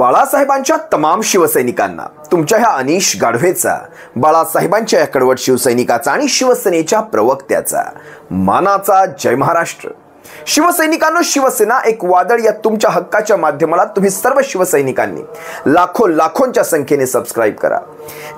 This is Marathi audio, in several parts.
बाळासाहेबांच्या तमाम शिवसैनिकांना तुमच्या ह्या अनिश गाढवेचा, बाळासाहेबांच्या या कडवट शिवसैनिकाचा आणि शिवसेनेच्या प्रवक्त्याचा मानाचा जय महाराष्ट्र। शिवसैनिकांनो, शिवसेना एक वादळ या तुमच्या हक्काच्या माध्यमाला तुम्ही सर्व शिवसैनिकांनी लाखोंच्या संख्येने सबस्क्राइब करा,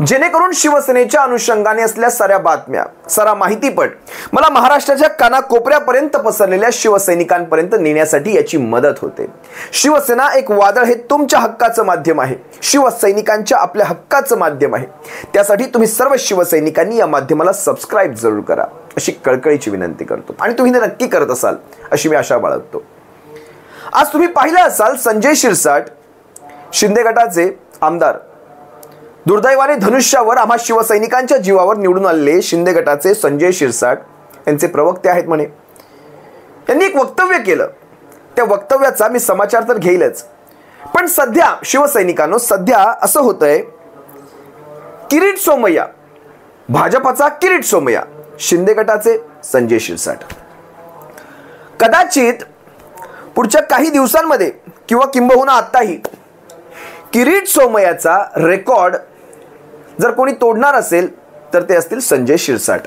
जेणेकरून शिवसेनेच्या अनुषंगाने असलेल्या साऱ्या बातम्या, सारा माहितीपट मला महाराष्ट्राच्या कानाकोपऱ्यापर्यंत पसरलेल्या शिवसैनिकांपर्यंत नेण्यासाठी याची मदत होते। शिवसेना एक वादळ हे तुमच्या हक्काचं माध्यम आहे, शिवसैनिकांच्या आपल्या हक्काचं माध्यम आहे। त्यासाठी तुम्ही सर्व शिवसैनिकांनी या माध्यमाला सबस्क्राइब जरूर करा अशी कळकळीची विनंती करतो आणि तुम्ही ते नक्की करत असाल अशी मी आशा बाळगतो। आज तुम्ही पाहिलं असाल, संजय शिरसाट शिंदे गटाचे आमदार, दुर्दैवाने धनुष्यावर आम्हा शिवसैनिकांच्या जीवावर निवडून आलेले शिंदे गटाचे संजय शिरसाट यांचे प्रवक्ते आहेत म्हणे, त्यांनी एक वक्तव्य केलं। त्या वक्तव्याचा मी समाचार तर घेईलच, पण सध्या शिवसैनिकांनो, सध्या असं होतंय, किरीट सोमय्या, भाजपाचा किरीट सोमय्या, शिंदे गटाचे संजय शिरसाट, कदाचित पुढच्या काही दिवसांमध्ये किंवा किंबहुना आताही किरीट सोमय्याचा रेकॉर्ड जर कोणी तोडणार असेल तर ते असतील संजय शिरसाट।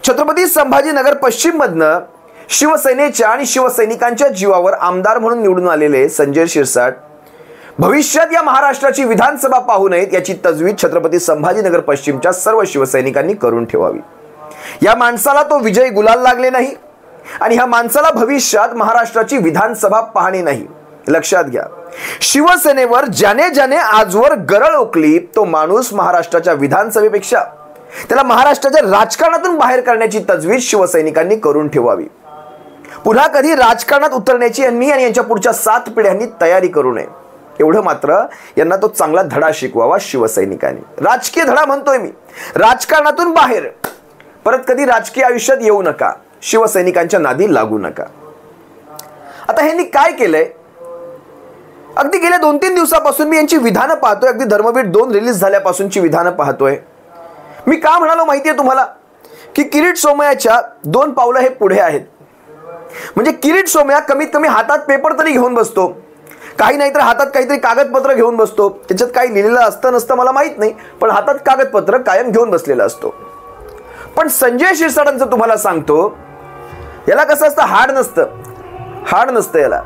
छत्रपती संभाजीनगर पश्चिम मधनं शिवसेनेच्या आणि शिवसैनिकांच्या जीवावर आमदार म्हणून निवडून आलेले संजय शिरसाट भविष्यात या महाराष्ट्राची विधानसभा पाहू नयेत याची तजवीज छत्रपती संभाजीनगर पश्चिमच्या सर्व शिवसैनिकांनी करून ठेवावी। या माणसाला तो विजय गुलाल लागले नाही आणि ह्या माणसाला भविष्यात महाराष्ट्राची विधानसभा पाहणे नाही। लक्षात घ्या, शिवसेनेवर ज्याने ज्याने आजवर गरळ ओकली तो माणूस महाराष्ट्राच्या विधानसभेपेक्षा त्याला महाराष्ट्राच्या राजकारणातून बाहेर करण्याची तजवीज शिवसैनिकांनी करून ठेवावी। पुन्हा कधी राजकारणात उतरण्याची यांनी आणि यांच्या पुढच्या 7 पिढ्यांनी तयारी करू नये, एवढं मात्र यांना तो चांगला धडा शिकवावा शिवसैनिकांनी। राजकीय धडा म्हणतोय मी, राजकारणातून बाहेर परत कधी राजकीय आयुष्यात येऊ नका, शिवसैनिकांच्या नादी लागू नका। आता ह्यांनी काय केलंय, अगदी गेल्या 2-3 दिवसापासून मी यांची विधानं पाहतोय, अगदी धर्मवीर 2 रिलीज झाल्यापासूनची विधानं पाहतोय। मी का म्हणालो माहितीये तुम्हाला, की किरीट सोमय्याच्या 2 पावलं हे पुढे आहेत। म्हणजे किरीट सोमय्या कमीत कमी हातात पेपर तरी घेऊन बसतो, काही नाहीतर हातात काहीतरी कागदपत्र घेऊन बसतो, त्याच्यात काही लिहिलेलं असतं नसतं मला माहित नाही, पण हातात कागदपत्र कायम घेऊन बसलेला असतो। पण संजय शिरसाटांचं तुम्हाला सांगतो, याला कसं असतं, हाड नसतं याला।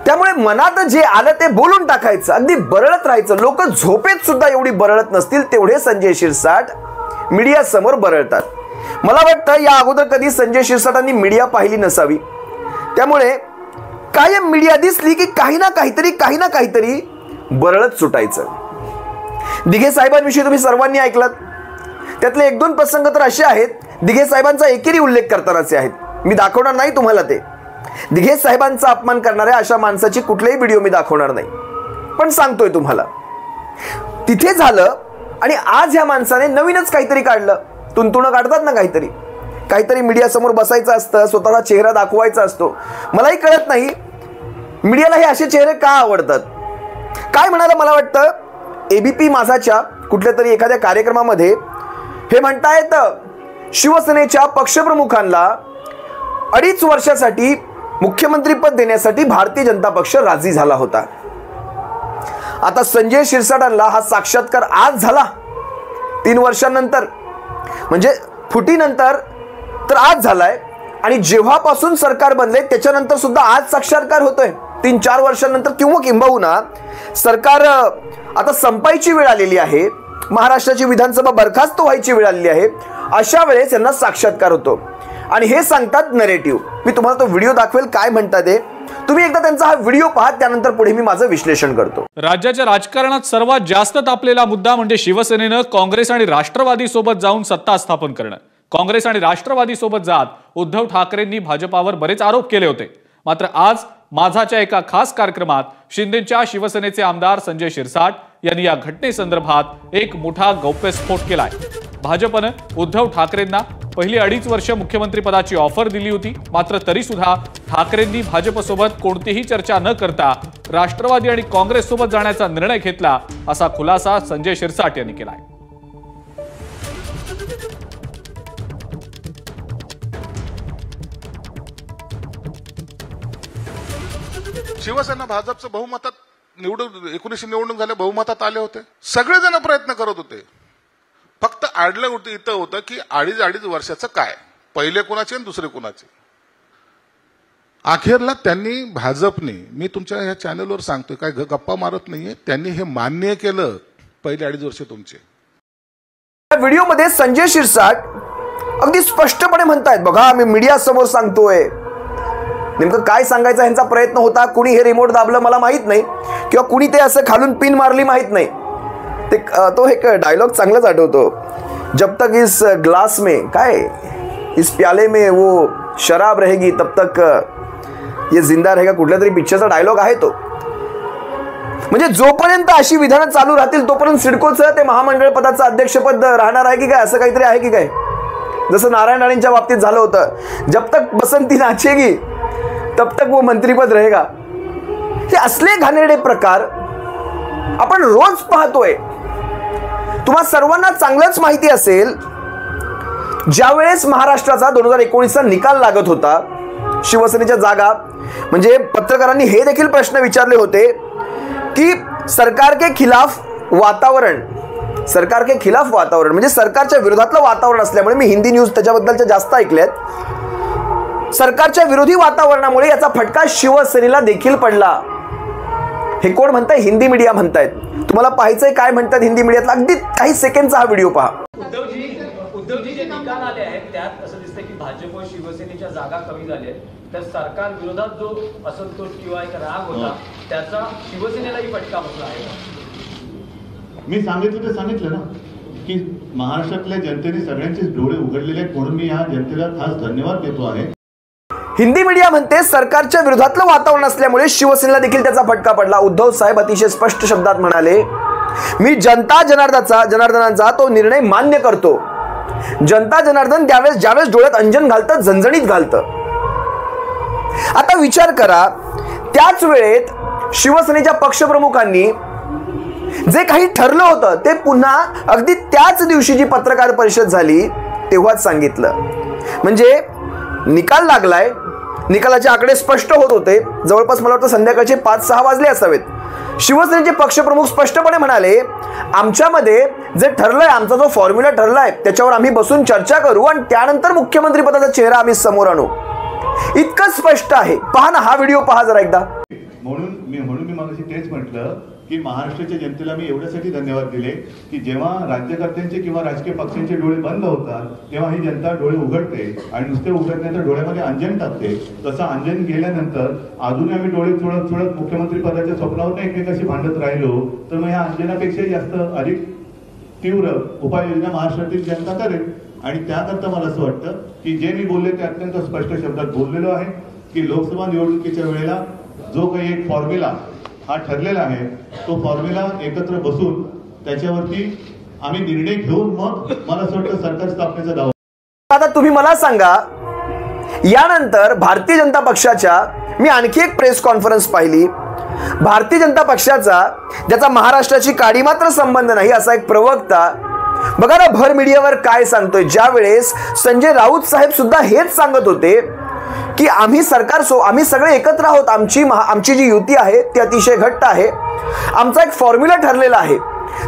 त्यामुळे मनात जे आलं ते बोलून टाकायचं, अगदी बरळत राहायचं। लोक झोपेत सुद्धा एवढी बरळत नसतील तेवढे संजय शिरसाट मीडिया समोर बरळतात। मला वाटतं या अगोदर कधी संजय शिरसाटांनी मीडिया पाहिली नसावी, त्यामुळे कायम मीडिया दिसली की काही ना काहीतरी बरळत सुटायचं। दिघे साहेबांविषयी तुम्ही सर्वांनी ऐकलात, त्यातले 1-2 प्रसंग तर असे आहेत, दिघे साहेबांचा एकेरी उल्लेख करतानाचे आहेत, मी दाखवणार नाही तुम्हाला ते। दिघे साहेबांचा अपमान करणाऱ्या अशा माणसाची कुठलेही व्हिडिओ मी दाखवणार नाही, पण सांगतोय तुम्हाला, तिथे झालं आणि आज ह्या माणसाने नवीनच काहीतरी काढलं। तुंतुणं काढतात ना, काहीतरी मीडिया समोर बसायचं असतं, स्वतःचा चेहरा दाखवायचा असतो। मलाही कळत नाही मीडियाला हे असे चेहरे का आवडतात। काय म्हणाला, मला वाटतं एबीपी माझाच्या कुठल्या तरी एखाद्या कार्यक्रमामध्ये हे म्हणतायत, शिवसेनेच्या पक्षप्रमुखांना 2.5 वर्षासाठी मुख्यमंत्रीपद देण्यासाठी भारतीय जनता पक्ष राजी झाला होता। आता संजय शिरसाटांना हा साक्षात्कार आज झाला, 3 वर्षांनंतर, म्हणजे फुटीनंतर तर आज झालाय, आणि जेव्हापासून सरकार बनले त्याच्यानंतर सुद्धा आज साक्षात्कार होतोय। 3-4 वर्षांनंतर किंवा किंबहुना सरकार आता संपायची वेळ आलेली आहे, महाराष्ट्राची विधानसभा बरखास्त व्हायची वेळ आलेली आहे, अशा वेळेस यांना साक्षात्कार होतो आणि हे सांगतात नरेटिव्ह। मी तुम्हाला तो व्हिडिओ दाखवेल, काय म्हणतात ते तुम्ही एकदा त्यांचा हा व्हिडिओ पहा, त्यानंतर पुढे मी माझं विश्लेषण करतो। राज्याच्या राजकारणात सर्वात जास्त तापलेला मुद्दा म्हणजे शिवसेनेनं काँग्रेस आणि राष्ट्रवादी सोबत जाऊन सत्ता स्थापन करणं। काँग्रेस आणि राष्ट्रवादी सोबत जात उद्धव ठाकरेंनी भाजपावर बरेच आरोप केले होते, मात्र आज माझाच्या एका खास कार्यक्रमात शिंदेच्या शिवसेनेचे आमदार संजय शिरसाट यांनी या घटनेसंदर्भात एक मोठा गौप्यस्फोट केलाय। भाजपनं उद्धव ठाकरेंना पहिली 2.5 वर्ष मुख्यमंत्रीपदाची ऑफर दिली होती, मात्र तरी सुद्धा ठाकरेंनी भाजपसोबत कोणतीही चर्चा न करता राष्ट्रवादी आणि काँग्रेस सोबत जाण्याचा निर्णय घेतला, असा खुलासा संजय शिरसाट यांनी केलाय। शिवसेना भाजपचं बहुमतात 19 निवडणूक झाल्या, बहुमतात आले होते. सगळेजण प्रयत्न करत होते. फक्त अडलं इथं होतं की अडीच वर्षाचं काय, पहिले कुणाचे आणि दुसरे कुणाचे. अखेरला त्यांनी, भाजपने, मी तुमच्या ह्या चॅनलवर सांगतोय, काय गप्पा मारत नाहीये, त्यांनी हे मान्य केलं, पहिले 2.5 वर्ष तुमचे. व्हिडिओमध्ये संजय शिरसाट अगदी स्पष्टपणे म्हणतायत, बघा मी मीडिया समोर सांगतोय. नेमकं काय सांगायचा ह्यांचा प्रयत्न होता, कुणी हे रिमोट दाबलं मला माहित नाही, किंवा कुणी ते असं खालून पिन मारली माहित नाही. ते तो एक डायलॉग चांगलाच आठवतो, जब तक इस ग्लास में, काय इस प्याले में वो शराब रहेगी तब तक ये जिंदा रहेगा, कुठल्या तरी पिक्चरचा डायलॉग आहे तो. म्हणजे जोपर्यंत अशी विधानं चालू राहतील तोपर्यंत सिडकोचं ते महामंडळ पदाचं अध्यक्षपद राहणार आहे की काय, असं काहीतरी आहे की काय. जसं नारायण राणेंच्या बाबतीत झालं होतं, जब तक बसंती नाचेगी तब तक वो मंत्रीपद रहेगा. हे असले घाणेरडे प्रकार आपण रोज पाहतोय. तुम्हा सर्वांना चांगलंच माहिती असेल, ज्यावेळेस महाराष्ट्राचा 2019चा निकाल लागत होता, शिवसेनेच्या जागा, म्हणजे पत्रकारांनी हे देखील प्रश्न विचारले होते की सरकार के खिलाफ वातावरण म्हणजे सरकारच्या विरोधातलं वातावरण असल्यामुळे, मी हिंदी न्यूज त्याच्याबद्दलच्या जास्त ऐकल्यात, सरकारच्या विरोधी वातावरणामुळे याचा फटका शिवसेनेला देखील पडला. हे कोण म्हणताय? हिंदी मीडिया म्हणतायत. तुम्हाला पाहायचंय काय म्हणतात हिंदी मीडियातला, अगदी काही सेकंडचा हा व्हिडिओ पहा. उद्धवजी जे निकाल आले आहेत त्यात असं दिसतं की भाजप व शिवसेनेच्या जागा कमी झाल्या आहेत, तर सरकार विरोधात जो असंतोष किंवा एक राग होता त्याचा शिवसेनेलाही फटका बसला आहे. मी सांगितलं ना की महाराष्ट्रातल्या जनतेने सगळ्यांचे डोळे उघडलेले आहेत, म्हणून मी या जनतेला खास धन्यवाद देतो आहे. हिंदी मीडिया म्हणते सरकारच्या विरोधातलं वातावरण असल्यामुळे शिवसेनेला देखील त्याचा फटका पडला. उद्धव साहेब अतिशय स्पष्ट शब्दात म्हणाले, मी जनता जनार्दनांचा तो निर्णय मान्य करतो. जनता जनार्दन ज्यावेळेस डोळ्यात अंजन घालतं, झणझणीत घालतं. आता विचार करा, त्याच वेळेत शिवसेनेच्या पक्षप्रमुखांनी जे काही ठरलं होतं ते पुन्हा अगदी त्याच दिवशी जी पत्रकार परिषद झाली तेव्हाच सांगितलं. म्हणजे निकाल लागलाय, निकालाचे आकडे स्पष्ट होत होते, जवळपास मला वाटतं संध्याकाळचे 5-6 वाजले असावेत. शिवसेनेचे पक्षप्रमुख स्पष्टपणे म्हणाले, आमच्यामध्ये जे ठरलंय, आमचा जो फॉर्म्युला ठरलाय त्याच्यावर आम्ही बसून चर्चा करू आणि त्यानंतर मुख्यमंत्री पदाचा चेहरा आम्ही समोर आणू. इतकं स्पष्ट आहे. पहा ना, हा व्हिडिओ पहा जरा एकदा. म्हणून मी मागाशी तेच म्हटलं की महाराष्ट्राच्या जनतेला मी एवढ्यासाठी धन्यवाद दिले की जेव्हा राज्यकर्त्यांचे किंवा राजकीय पक्षांचे डोळे बंद होतात तेव्हा ही जनता डोळे उघडते आणि नुसते उघडण्यानंतर डोळ्यामध्ये अंजन टाकते. तसं अंजन गेल्यानंतर अजूनही आम्ही डोळे चोळत मुख्यमंत्री पदाच्या स्वप्नावर एकमेकाशी भांडत राहिलो तर मग ह्या अंजनापेक्षाही जास्त अधिक तीव्र उपाययोजना महाराष्ट्रातील जनता करेल. आणि त्याकरता मला असं वाटतं की जे मी बोलले ते अत्यंत स्पष्ट शब्दात बोललेलो आहे की लोकसभा निवडणुकीच्या वेळेला जो काही एक फॉर्म्युला हा ठरलेला आहे तो फॉर्म्युला एकत्र बसून त्याच्यावरती आम्ही निर्णय घेऊन मग मला असं वाटतं सरकार स्थापनेचा दावा. आता तुम्ही मला सांगा, यानंतर भारतीय जनता पक्षाच्या मी आणखी एक प्रेस कॉन्फरन्स पाहिली. भारतीय जनता पक्षाचा ज्याचा महाराष्ट्राची काडी मात्र संबंध नाही असा एक प्रवक्ता बघा ना भर मीडियावर काय सांगतोय. ज्या वेळेस संजय राऊत साहेब सुद्धा हेच सांगत होते की आम्ही सगळे एकत्र आहोत, आमची जी युती आहे ती अतिशय घट्ट आहे, आमचा एक फॉर्म्युला ठरलेला आहे,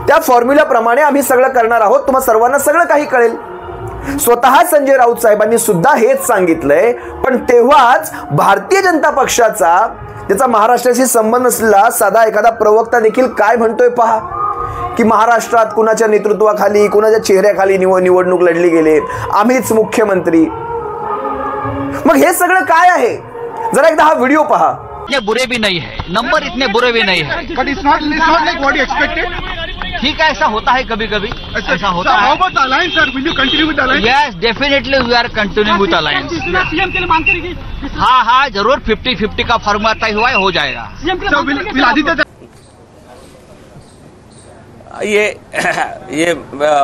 त्या फॉर्म्युल्याप्रमाणे आम्ही सगळं करणार आहोत, तुम्हा सर्वांना सगळं काही कळेल. स्वतः संजय राऊत साहेबांनी सुद्धा हेच सांगितलंय. पण तेव्हाच भारतीय जनता पक्षाचा ज्याचा महाराष्ट्राशी संबंध असलेला साधा एखादा प्रवक्ता देखील काय म्हणतोय पहा की महाराष्ट्रात कुणाच्या नेतृत्वाखाली, कुणाच्या चेहऱ्याखाली निवडणूक लढली गेली, आम्हीच मुख्यमंत्री. मग हे सगळं काय आहे? जरा एकदा हा व्हिडिओ पहा. इतने बुरे भी नहीं है, नंबर इतने बुरे भी नहीं है, but it's not like what you expected. ठीक है, ऐसा होता है कभी कभी, ऐसा होता है. How about alliance sir, will you continue with alliance? Yes, definitely we are continuing with alliance. CM के लिए मांग करेगी? हाँ, जरूर 50-50 का फॉर्मूला तय हुआ है, हो जाएगा. विल आदित्य ये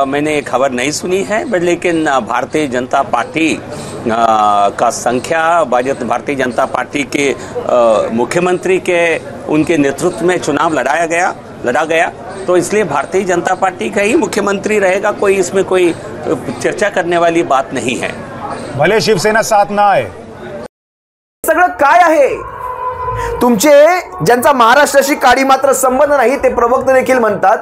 मैंने ये खबर नहीं सुनी है, बट लेकिन भारतीय जनता पार्टी का संख्या भारतीय जनता पार्टी के मुख्यमंत्री के उनके नेतृत्व में चुनाव लड़ा गया तो इसलिए भारतीय जनता पार्टी का ही मुख्यमंत्री रहेगा. कोई इसमें कोई चर्चा करने वाली बात नहीं है. भले शिवसेना साथ ना आए. सगळं काय आहे? तुमचे ज्यांचा महाराष्ट्राशी काडी मात्र संबंध नाही ते प्रवक्ते देखील म्हणतात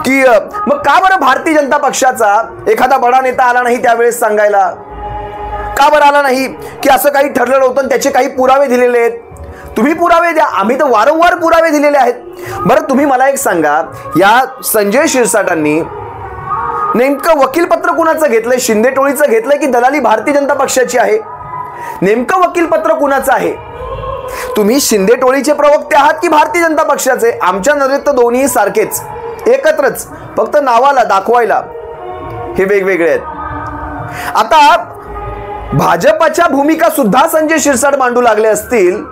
की मग का बरं भारतीय जनता पक्षाचा एखादा बडा नेता आला नाही त्यावेळेस सांगायला, का बरं आला नाही की असं काही ठरलेलं होतं त्याचे काही पुरावे दिलेले आहेत, तुम्ही पुरावे द्या, आम्ही तर वारंवार पुरावे दिलेले आहेत. बरं तुम्ही मला एक सांगा, या संजय शिरसाटांनी नेमकं वकीलपत्र कुणाचं घेतलंय? शिंदे टोळीचं घेतलंय की दलाली भारतीय जनता पक्षाची आहे? नेमकं वकीलपत्र कुणाचं आहे? तुम्ही शिंदे टोळीचे प्रवक्ते आहात की भारतीय जनता पक्षाचे? आमच्या नजरेत तर दोन्ही सारखेच, एकत्रच, फक्त नावाला दाखवायला हे वेगवेगळे आहेत. आता भाजपाच्या भूमिका सुद्धा संजय शिरसाट मांडू लागले असतील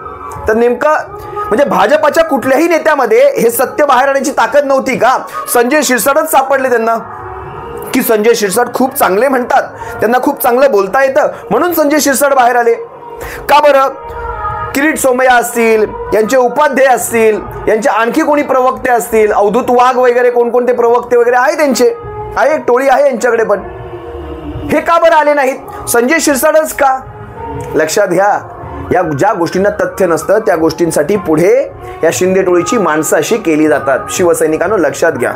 तर नेमकं म्हणजे भाजपाच्या कुठल्याही नेत्यामध्ये हे सत्य बाहेर आणण्याची ताकद नव्हती का? संजय शिरसाटच सापडले त्यांना की संजय शिरसाट खूप चांगले म्हणतात, त्यांना खूप चांगलं बोलता येतं म्हणून संजय शिरसाट बाहेर आले का बरं? किरीट सोमय्या असतील, यांचे उपाध्याय असतील, यांचे आणखी कोणी प्रवक्ते असतील, अवधूत वाघ वगैरे कोणकोणते प्रवक्ते वगैरे आहे त्यांचे, आहे एक टोळी आहे यांच्याकडे, पण हे का बरं आले नाहीत? संजय शिरसाटच का? लक्षात घ्या, या ज्या गोष्टींना तथ्य नसतं त्या गोष्टींसाठी पुढे या शिंदे टोळीची माणसं अशी केली जातात. शिवसैनिकांनो लक्षात घ्या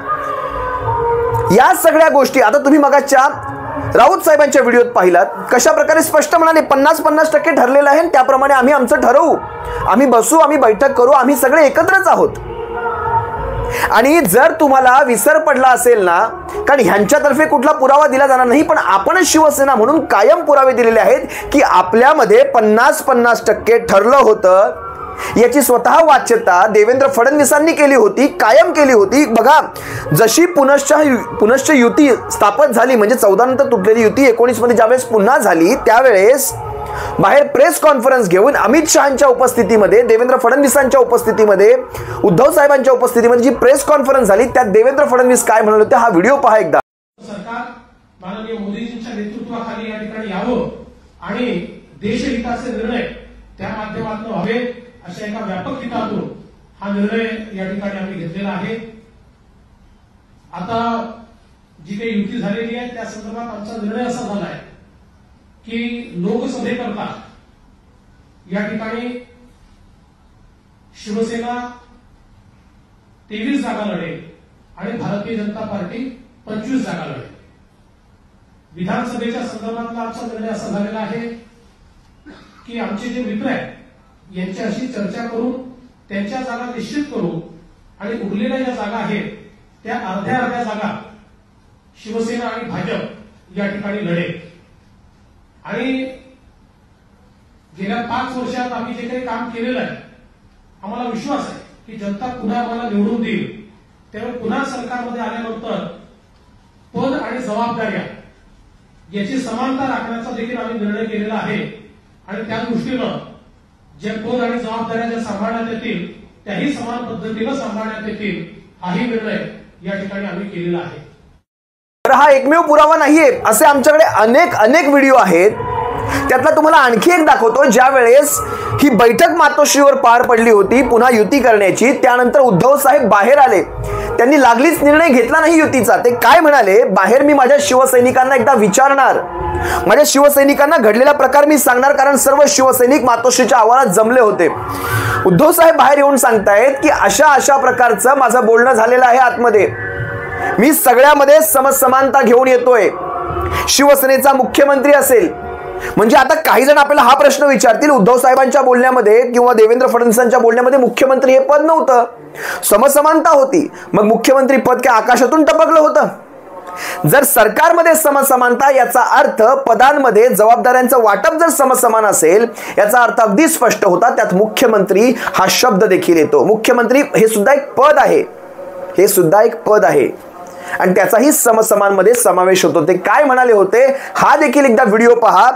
या सगळ्या गोष्टी. आता तुम्ही मगाच्या राऊत साहेबांच्या व्हिडिओत पाहिलात कशा प्रकारे स्पष्ट म्हणाले 50-50% ठरलेलं आहे, त्याप्रमाणे आम्ही आमचं ठरवू, आम्ही बसू, आम्ही बैठक करू, आम्ही सगळे एकत्रच आहोत. आणि जर तुम्हाला विसर पडला असेल ना, कारण ह्यांच्यातर्फे कुठला पुरावा दिला जाणार नाही, पण आपणच शिवसेना म्हणून कायम पुरावे दिलेले आहेत की आपल्यामध्ये 50-50% ठरलं होतं. याची स्वतः वाच्यता देवेंद्र फडणवीसांनी केली होती, कायम केली होती. बघा, जशी पुनश्च युती स्थापन झाली, म्हणजे 14 नंतर तुटलेली युती 19 मध्ये ज्यावेळेस पुन्हा झाली त्यावेळेस बाहेर प्रेस कॉन्फरन्स घेऊन अमित शहांच्या उपस्थितीमध्ये, देवेंद्र फडणवीसांच्या उपस्थितीमध्ये, उद्धव साहेबांच्या उपस्थितीमध्ये जी प्रेस कॉन्फरन्स झाली त्यात देवेंद्र फडणवीस काय म्हणाले होते हा व्हिडिओ पहा एकदा. सरकार माननीय मोदीजींच्या नेतृत्वाखाली या ठिकाणी यावं आणि देशहिताचे निर्णय त्या माध्यमातून व्हावे अशा एका व्यापक हितातून हा निर्णय या ठिकाणी आम्ही घेतलेला आहे. आता जी काही युती झालेली आहे त्या संदर्भात आमचा निर्णय असा झाला आहे की लोकसभेकरता या ठिकाणी शिवसेना 23 जागा लढेल आणि भारतीय जनता पार्टी 25 जागा लढेल. विधानसभेच्या संदर्भातला आमचा निर्णय असा झालेला आहे की आमचे जे मित्र आहेत यांच्याशी चर्चा करून त्यांच्या जागा निश्चित करू आणि उरलेल्या ज्या जागा आहेत त्या अर्ध्या जागा शिवसेना आणि भाजप या ठिकाणी लढेल. आणि गेल्या 5 वर्षात आम्ही जे काही काम केलेलं आहे आम्हाला विश्वास आहे की जनता पुन्हा आम्हाला निवडून देईल. त्यामुळे पुन्हा सरकारमध्ये आल्यानंतर पद आणि जबाबदाऱ्या याची समानता राखण्याचा देखील आम्ही निर्णय केलेला आहे. आणि त्या दृष्टीनं जे पद आणि जबाबदाऱ्या ज्या सांभाळण्यात येतील त्याही समान पद्धतीनं सांभाळण्यात येतील हाही निर्णय या ठिकाणी आम्ही केलेला आहे. हा एकमेव पुरावा नाहीये, असे आमच्याकडे अनेक व्हिडिओ आहेत. त्यातला तुम्हाला आणखी एक दाखवतो. ज्या वेळेस ही बैठक मातोश्रीवर पार पडली होती पुन्हा युती करण्याची, त्यानंतर उद्धव साहेब बाहेर आले, त्यांनी लागलीच निर्णय घेतला नाही युतीचा. ते काय म्हणाले, बाहेर मी माझ्या शिवसैनिकांना एकदा विचारणार, माझ्या शिवसैनिकांना घडलेला प्रकार मी सांगणार, कारण सर्व शिवसैनिक मातोश्रीच्या आवारात जमले होते. उद्धव साहेब बाहेर येऊन सांगतायत की अशा प्रकारचं माझं बोलणं झालेलं आहे आतमध्ये, मी सगळ्यामध्ये समसमानता घेऊन येतोय, शिवसेनेचा मुख्यमंत्री असेल. म्हणजे आता काही जण आपल्याला हा प्रश्न विचारतील, उद्धव साहेबांच्या बोलण्यामध्ये किंवा देवेंद्र फडणवीसांच्या बोलण्यामध्ये मुख्यमंत्री हे पद नव्हतं, समसमानता होती, मग मुख्यमंत्री पद काय आकाशातून टपकलं होतं? जर सरकारमध्ये समसमानता याचा अर्थ पदांमध्ये जबाबदाऱ्यांचं वाटप जर समसमान असेल याचा अर्थ अगदी स्पष्ट होता, त्यात मुख्यमंत्री हा शब्द देखील येतो. मुख्यमंत्री हे सुद्धा एक पद आहे, हे सुद्धा एक पद आहे आणि त्याचाही समसमानमध्ये समावेश होतो. ते काय म्हणाले होते हा देखील एकदा व्हिडिओ पहा.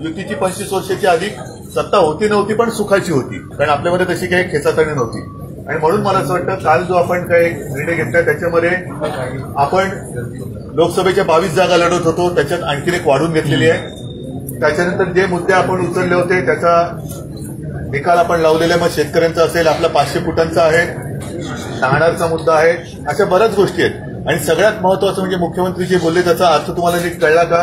युतीची 25 वर्षाची अधिक सत्ता होती नव्हती पण सुखाची होती, कारण आपल्यामध्ये तशी काही खेचातणी नव्हती. आणि म्हणून मला असं वाटतं काल जो आपण काही निर्णय घेतला त्याच्यामध्ये आपण लोकसभेच्या 22 जागा लढत होतो, त्याच्यात आणखीन एक वाढून घेतलेली आहे. त्याच्यानंतर जे मुद्दे आपण उचलले होते त्याचा निकाल आपण लावलेला, मग शेतकऱ्यांचा असेल, आपला 500 फुटांचा आहे, नाणारचा मुद्दा आहे, अशा बऱ्याच गोष्टी आहेत. आणि सगळ्यात महत्वाचं म्हणजे मुख्यमंत्री जे बोलले त्याचा अर्थ तुम्हाला नीट कळला का?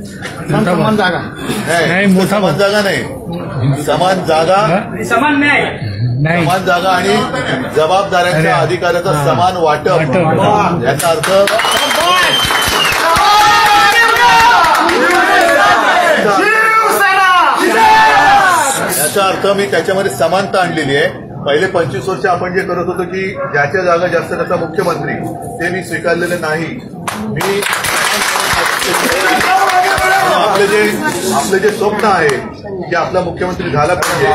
समान जागा नाही, समान जागा नाही, समान जागा, समान न्याय, समान जागा आणि जबाबदाऱ्यांच्या अधिकाराचा समान वाटप, याचा अर्थ याचा अर्थ मी त्याच्यामध्ये समानता आणलेली आहे. पहिले 25 वर्ष आपण जे करत होतो की ज्याच्या जागा जास्त त्याचा मुख्यमंत्री, ते मी स्वीकारलेलं नाही. मी आपले जे स्वप्न आहे की आपला मुख्यमंत्री झाला पाहिजे,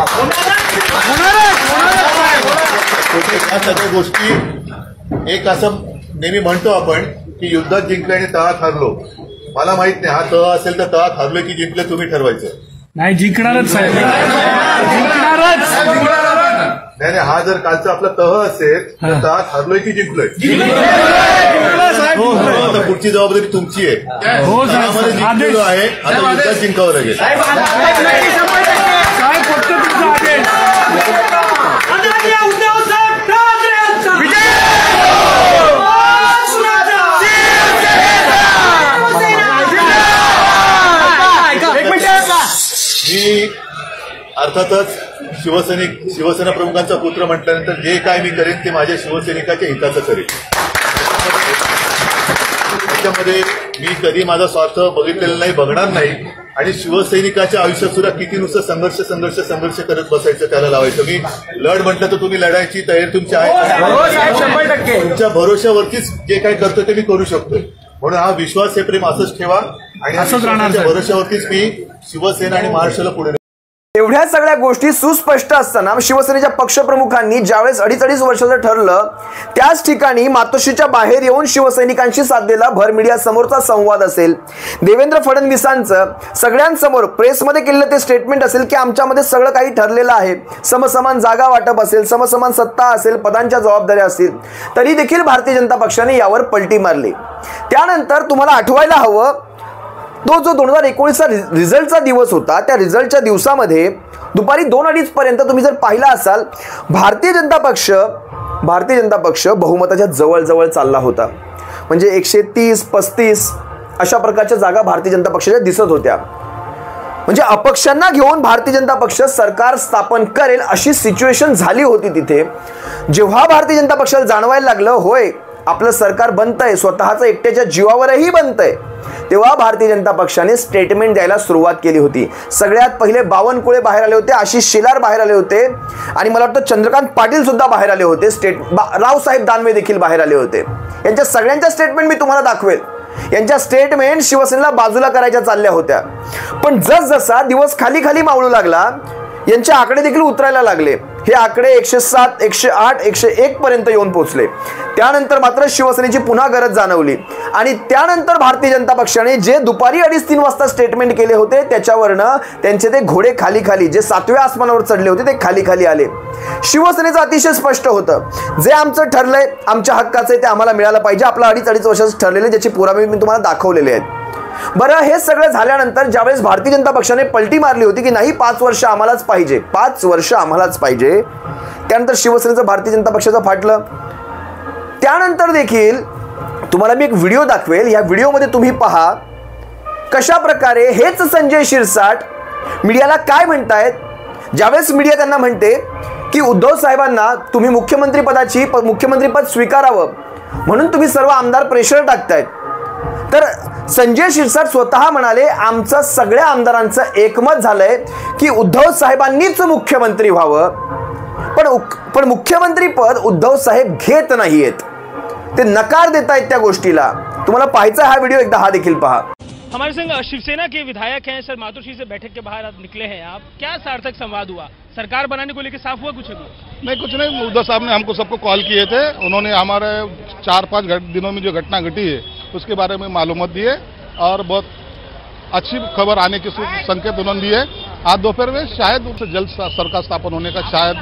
या सगळ्या गोष्टी एक असं नेहमी म्हणतो आपण की युद्धात जिंकले आणि तळात हरलो. मला माहित नाही हा तळ असेल तर तळात हरलो की जिंकले तुम्ही ठरवायचं. नाही जिंकणारच साहेब, नाही, हा जर कालचा आपला तह असेल तर तळात हरलोय की जिंकलोय, आता पुढची जबाबदारी तुमची आहे. तळामध्ये जिंकलेलो आहे, आता युद्धात जिंकावं लागेल. मी अर्थातच शिवसेना प्रमुखांचा पुत्र म्हटल्यानंतर जे काय मी करेन ते माझ्या शिवसैनिकाच्या हिताचं करेन. त्याच्यामध्ये मी कधी माझा स्वार्थ बघितलेला नाही, बघणार नाही. आणि शिवसैनिकाच्या आयुष्यात सुद्धा किती नुसतं संघर्ष करत बसायचं, त्याला लावायचं. मी लढ म्हटलं तर तुम्ही लढायची तयारी तुमची आहे, तुमच्या भरोश्यावरतीच जे काय करतो ते मी करू शकतोय. म्हणून हा विश्वास हे प्रेम असंच ठेवा आणि भरोश्यावरतीच मी शिवसेना आणि महाराष्ट्राला पुढे. एवढ्या सगळ्या गोष्टी सुस्पष्ट असताना शिवसेनेच्या पक्षप्रमुखांनी ज्यावेळेस 2.5 वर्षाचं ठरलं, त्याच ठिकाणी मातोश्रीच्या बाहेर येऊन शिवसैनिकांशी साधलेला भर मीडिया समोरचा संवाद असेल, देवेंद्र फडणवीसांचं सगळ्यांसमोर प्रेसमध्ये केलेलं ते स्टेटमेंट असेल की आमच्यामध्ये सगळं काही ठरलेलं आहे, समसमान जागा वाटप असेल, समसमान सत्ता असेल, पदांच्या जबाबदाऱ्या असतील, तरी देखील भारतीय जनता पक्षाने यावर पलटी मारली. त्यानंतर तुम्हाला आठवायला हवं, तो जो 2019चा रिझल्टचा दिवस होता, त्या रिझल्टच्या दिवसामध्ये दुपारी 2-2:30 पर्यंत तुम्ही जर पाहिला असाल, भारतीय जनता पक्ष बहुमताच्या जवळ चालला होता. म्हणजे 130-35 अशा प्रकारच्या जागा भारतीय जनता पक्षाच्या दिसत होत्या. म्हणजे अपक्षांना घेऊन भारतीय जनता पक्ष सरकार स्थापन करेल अशी सिच्युएशन झाली होती तिथे. जेव्हा भारतीय जनता पक्षाला जाणवायला लागलं होय आपलं सरकार बनतंय, स्वतःचं एकट्याच्या जीवावरही बनतंय, तेव्हा भारतीय जनता पक्षाने स्टेटमेंट द्यायला सुरुवात केली होती. सगळ्यात पहिले बावनकुळे बाहेर आले होते, आशिष शेलार बाहेर आले होते आणि मला वाटतं चंद्रकांत पाटील सुद्धा बाहेर आले होते, रावसाहेब दानवे देखील बाहेर आले होते. यांच्या सगळ्यांच्या स्टेटमेंट मी तुम्हाला दाखवेल. यांच्या स्टेटमेंट शिवसेनेला बाजूला करायच्या चालल्या होत्या. पण जसजसा दिवस खाली मावळू लागला, यांचे आकडे देखील उतरायला लागले. हे आकडे 107, 108, 101 पर्यंत येऊन पोहोचले. त्यानंतर मात्र शिवसेनेची पुन्हा गरज जाणवली आणि त्यानंतर भारतीय जनता पक्षाने जे दुपारी 2:30-3 वाजता स्टेटमेंट केले होते त्याच्यावरनं त्यांचे ते घोडे खाली जे 7व्या आसमानावर चढले होते ते खाली आले. शिवसेनेचं अतिशय स्पष्ट होतं, जे आमचं ठरलंय, आमच्या हक्काचं आहे ते आम्हाला मिळालं पाहिजे. आपलं 2.5 वर्षाचं ठरलेलं ज्याचे पुरावे मी तुम्हाला दाखवलेले आहेत. बरं, हे सगळं झाल्यानंतर ज्यावेळेस भारतीय जनता पक्षाने पलटी मारली होती की नाही 5 वर्ष आम्हालाच पाहिजे, 5 वर्ष आम्हालाच पाहिजे, त्यानंतर शिवसेनेचं भारतीय जनता पक्षाचं फाटलं. त्यानंतर देखील तुम्हाला मी एक व्हिडिओ दाखवेल. या व्हिडिओमध्ये तुम्ही पहा कशा प्रकारे हेच संजय शिरसाट मीडियाला काय म्हणतायत. ज्यावेळेस मीडिया त्यांना म्हणते की उद्धव साहेबांना तुम्ही मुख्यमंत्रीपद स्वीकारावं म्हणून तुम्ही सर्व आमदार प्रेशर टाकतायत, तर संजय शिरसाट स्वतः म्हणाले आमचं सगळ्या आमदारांचं एकमत झालंय की उद्धव साहेबांनीच मुख्यमंत्री व्हावं, पण मुख्यमंत्री पद उद्धव साहेब घेत नाहीयेत, ते नकार देत आहेत त्या गोष्टीला. तुम्हाला पाहायचा हा व्हिडिओ एकदा, हा देखील पहा. हमारे संग शिवसेना के विधायक हैं सर, मातोश्री से बैठक के बाहर आप निकले हैं, आप क्या सार्थक संवाद हुआ, सरकार बनाने को लेकर साफ हुआ कुछ अभी? नहीं, कुछ नहीं. उद्धव साहब ने हमको सबको कॉल किए थे, उन्होंने हमारे 4-5 दिनों में जो घटना घटी है उसके बारे में मालूमात दिए और बहुत अच्छी खबर आने के संकेत उन्होंने दिए. आज दोपहर में शायद जल्द सरकार स्थापन होने का शायद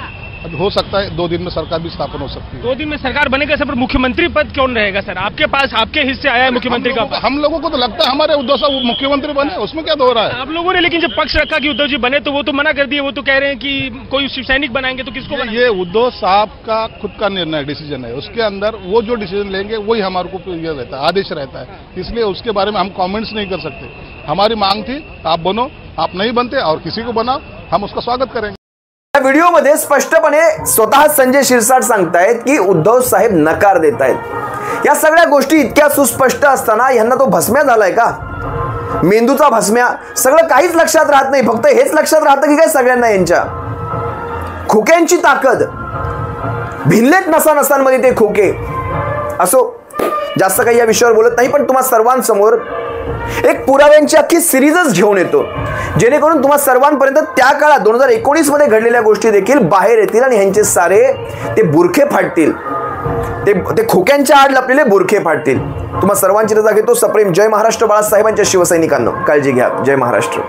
हो सकता है, 2 दिन में सरकार भी स्थापन हो सकती है. 2 दिन में सरकार बनेगा सर, पर मुख्यमंत्री पद कौन रहेगा सर? आपके पास आपके हिस्से आया है मुख्यमंत्री का? हम लोगों को तो लगता है हमारे उद्धव साहब मुख्यमंत्री बने, उसमें क्या दो रहा है. आप लोगों ने लेकिन जब पक्ष रखा कि उद्धव जी बने तो वो तो मना कर दिए, वो तो कह रहे हैं कि कोई शिवसैनिक बनाएंगे तो किसको बनाएंगे? ये उद्धव साहब का खुद का निर्णय डिसीजन है, उसके अंदर वो जो डिसीजन लेंगे वही हमारे को रहता है, आदेश रहता है, इसलिए उसके बारे में हम कॉमेंट्स नहीं कर सकते. हमारी मांग थी आप बनो, आप नहीं बनते और किसी को बनाओ, हम उसका स्वागत करेंगे। या व्हिडिओमध्ये स्पष्टपणे स्वतः संजय शिरसाट सांगतायत की उद्धव साहेब नकार देत आहेत। या सगळ्या गोष्टी इतक्या सुस्पष्ट असताना यांना तो भस्म्या झालाय का? मेंदूचा भस्म्या? सगळं काहीच लक्षात राहत नाही, फक्त हेच लक्षात राहतं की काय सगळ्यांना यांच्या खोक्यांची ताकद, भिनलेत नसानसांमध्ये ते खोके। असो, जास्त काही या विषयावर बोलत नाही, पण तुम्हा सर्वांसमोर एक पुराव्यांची अख्खी सिरीजच घेऊन येतो, जेणेकरून तुम्हा सर्वांपर्यंत त्या काळात 2019 मध्ये घडलेल्या गोष्टी देखील बाहेर येतील आणि ह्यांचे सारे ते बुरखे फाटतील, ते खोक्यांच्या आड लपलेले बुरखे फाटतील। तुम्हा सर्वांची रजा घेतो। सप्रेम जय महाराष्ट्र बाळासाहेबांच्या शिवसैनिकांनो, काळजी घ्या। जय महाराष्ट्र।